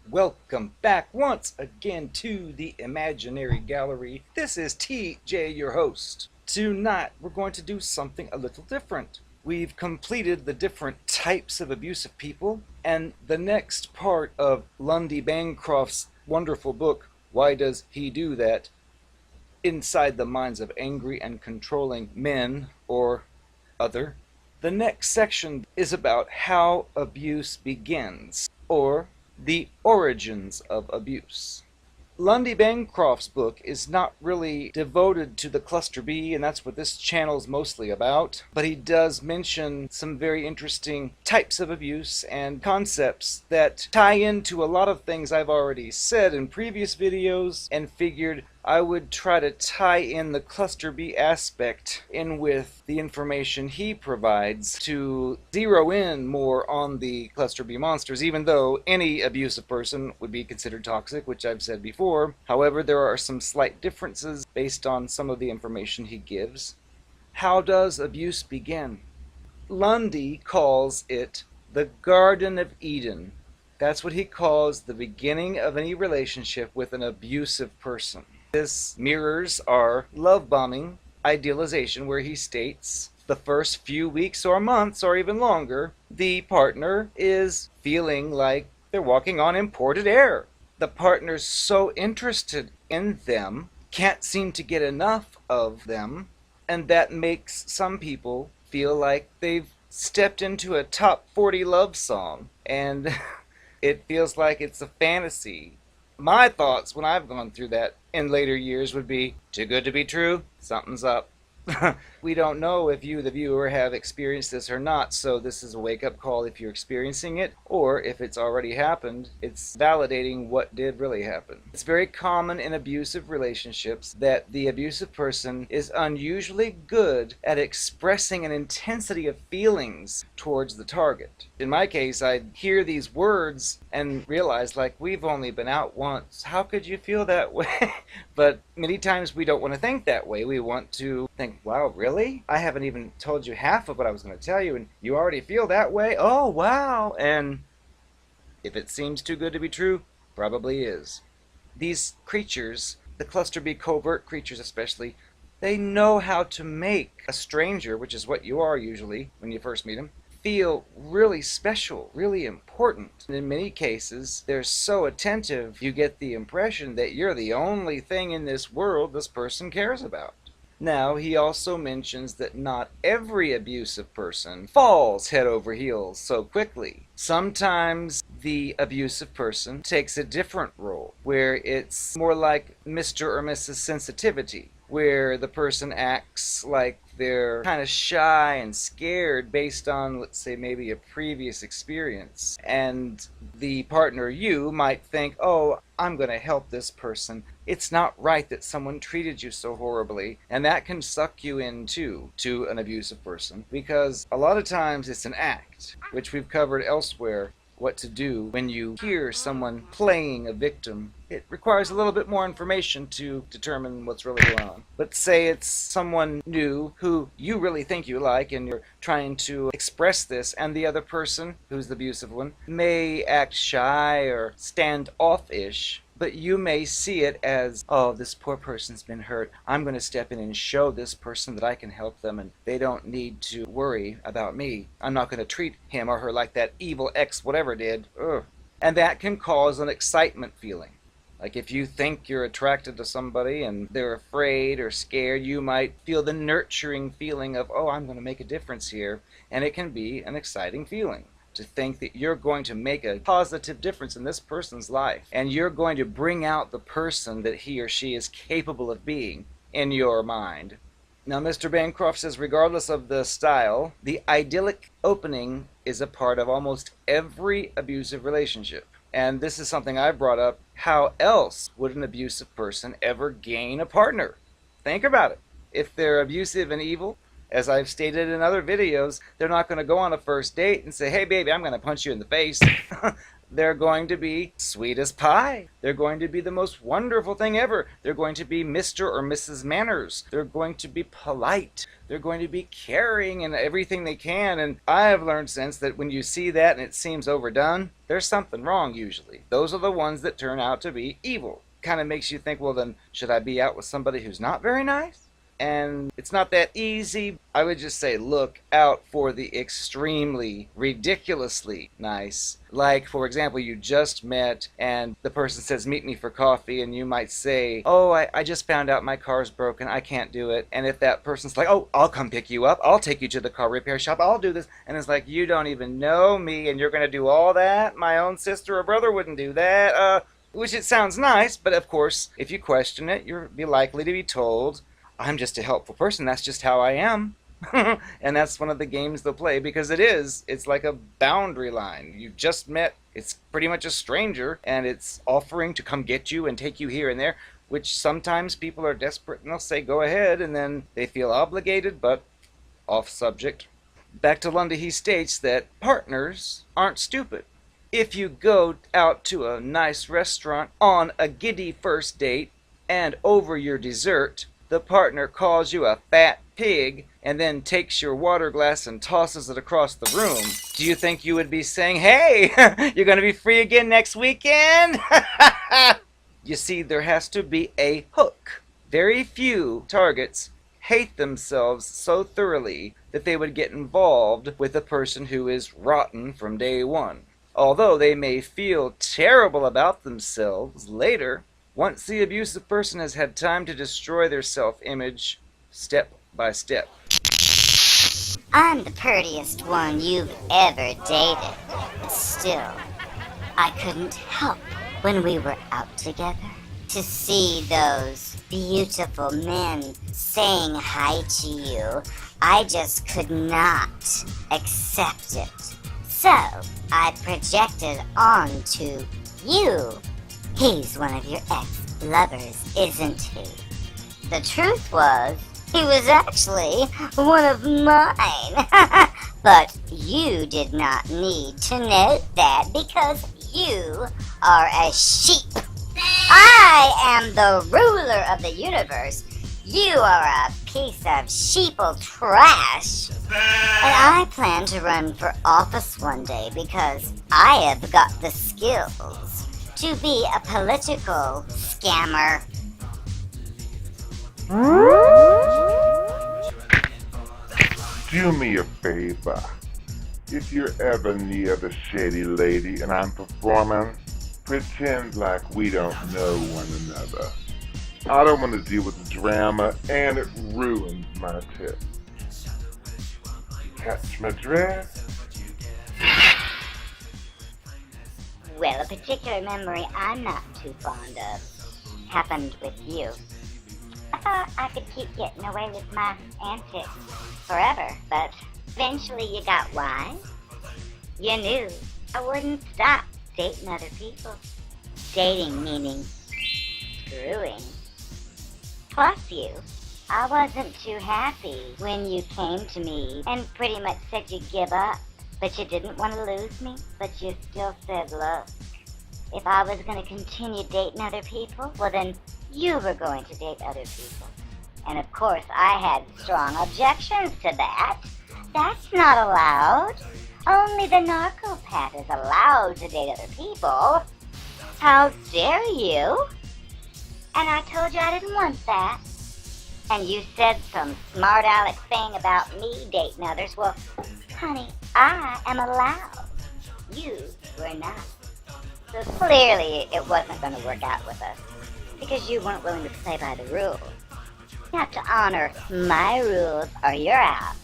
Welcome back once again to the Imaginary Gallery. This is TJ, your host. Tonight we're going to do something a little different. We've completed the different types of abusive people, and the next part of Lundy Bancroft's wonderful book, Why Does He Do That? Inside the Minds of Angry and Controlling Men or Other. The next section is about how abuse begins, or the origins of abuse. Lundy Bancroft's book is not really devoted to the cluster B, and that's what this channel is mostly about, but he does mention some very interesting types of abuse and concepts that tie into a lot of things I've already said in previous videos, and figured I would try to tie in the cluster B aspect in with the information he provides to zero in more on the cluster B monsters, even though any abusive person would be considered toxic, which I've said before. However, there are some slight differences based on some of the information he gives. How does abuse begin? Lundy calls it the Garden of Eden. That's what he calls the beginning of any relationship with an abusive person. This mirrors our love bombing idealization, where he states the first few weeks or months or even longer, the partner is feeling like they're walking on imported air. The partner's so interested in them, can't seem to get enough of them, and that makes some people feel like they've stepped into a top 40 love song, and it feels like it's a fantasy. My thoughts when I've gone through that in later years would be, too good to be true, something's up. We don't know if you, the viewer, have experienced this or not, so this is a wake-up call if you're experiencing it, or if it's already happened, it's validating what did really happen. It's very common in abusive relationships that the abusive person is unusually good at expressing an intensity of feelings towards the target. In my case, I'd hear these words and realize, like, we've only been out once, how could you feel that way? But many times we don't want to think that way. We want to think, wow, really? I haven't even told you half of what I was going to tell you, and you already feel that way? Oh, wow! And if it seems too good to be true, probably is. These creatures, the cluster B covert creatures especially, they know how to make a stranger, which is what you are usually when you first meet them, feel really special, really important. And in many cases, they're so attentive, you get the impression that you're the only thing in this world this person cares about. Now, he also mentions that not every abusive person falls head over heels so quickly. Sometimes the abusive person takes a different role, where it's more like Mr. or Mrs. Sensitivity, where the person acts like they're kind of shy and scared based on, let's say, maybe a previous experience. And the partner, you, might think, oh, I'm going to help this person. It's not right that someone treated you so horribly. And that can suck you in, too, to an abusive person. Because a lot of times it's an act, which we've covered elsewhere, what to do when you hear someone playing a victim. It requires a little bit more information to determine what's really going on. But say it's someone new who you really think you like, and you're trying to express this, and the other person, who's the abusive one, may act shy or standoffish, but you may see it as, oh, this poor person's been hurt. I'm going to step in and show this person that I can help them, and they don't need to worry about me. I'm not going to treat him or her like that evil ex whatever did. Ugh. And that can cause an excitement feeling. Like if you think you're attracted to somebody and they're afraid or scared, you might feel the nurturing feeling of, oh, I'm going to make a difference here. And it can be an exciting feeling to think that you're going to make a positive difference in this person's life, and you're going to bring out the person that he or she is capable of being in your mind. Now, Mr. Bancroft says, regardless of the style, the idyllic opening is a part of almost every abusive relationship. And this is something I brought up. How else would an abusive person ever gain a partner? Think about it. If they're abusive and evil, as I've stated in other videos, they're not going to go on a first date and say, hey baby, I'm going to punch you in the face. They're going to be sweet as pie. They're going to be the most wonderful thing ever. They're going to be Mr. or Mrs. Manners. They're going to be polite. They're going to be caring and everything they can. And I have learned since that when you see that and it seems overdone, there's something wrong usually. Those are the ones that turn out to be evil. Kind of makes you think, well then, should I be out with somebody who's not very nice? And it's not that easy. I would just say look out for the extremely, ridiculously nice. Like, for example, you just met and the person says, meet me for coffee, and you might say, oh, I just found out my car's broken, I can't do it. And if that person's like, oh, I'll come pick you up, I'll take you to the car repair shop, I'll do this. And it's like, you don't even know me and you're going to do all that? My own sister or brother wouldn't do that. Which it sounds nice, but of course, if you question it, you'll be likely to be told, I'm just a helpful person, that's just how I am. And that's one of the games they'll play, because it's like a boundary line. You just met, it's pretty much a stranger, and it's offering to come get you and take you here and there, which sometimes people are desperate and they'll say go ahead, and then they feel obligated, but off subject. Back to Lundy, he states that partners aren't stupid. If you go out to a nice restaurant on a giddy first date, and over your dessert, the partner calls you a fat pig and then takes your water glass and tosses it across the room, do you think you would be saying, hey, you're going to be free again next weekend? You see, there has to be a hook. Very few targets hate themselves so thoroughly that they would get involved with a person who is rotten from day one. Although they may feel terrible about themselves later, once the abusive person has had time to destroy their self-image step by step. I'm the prettiest one you've ever dated. But still, I couldn't help when we were out together to see those beautiful men saying hi to you. I just could not accept it. So, I projected onto you. He's one of your ex-lovers, isn't he? The truth was, he was actually one of mine. But you did not need to know that because you are a sheep. I am the ruler of the universe. You are a piece of sheeple trash. And I plan to run for office one day because I have got the skills to be a political scammer. Do me a favor. If you're ever near the shady lady and I'm performing, pretend like we don't know one another. I don't want to deal with the drama, and it ruins my tip. Catch my drift? Well, a particular memory I'm not too fond of happened with you. I thought I could keep getting away with my antics forever, but eventually you got wise. You knew I wouldn't stop dating other people. Dating meaning screwing. Plus you, I wasn't too happy when you came to me and pretty much said you'd give up. But you didn't want to lose me, but you still said, look, if I was going to continue dating other people, well then you were going to date other people. And of course I had strong objections to that. That's not allowed. Only the narcopath is allowed to date other people. How dare you? And I told you I didn't want that. And you said some smart aleck thing about me dating others. Well, honey, I am allowed. You were not. So clearly it wasn't going to work out with us. Because you weren't willing to play by the rules. You have to honor my rules or you're out.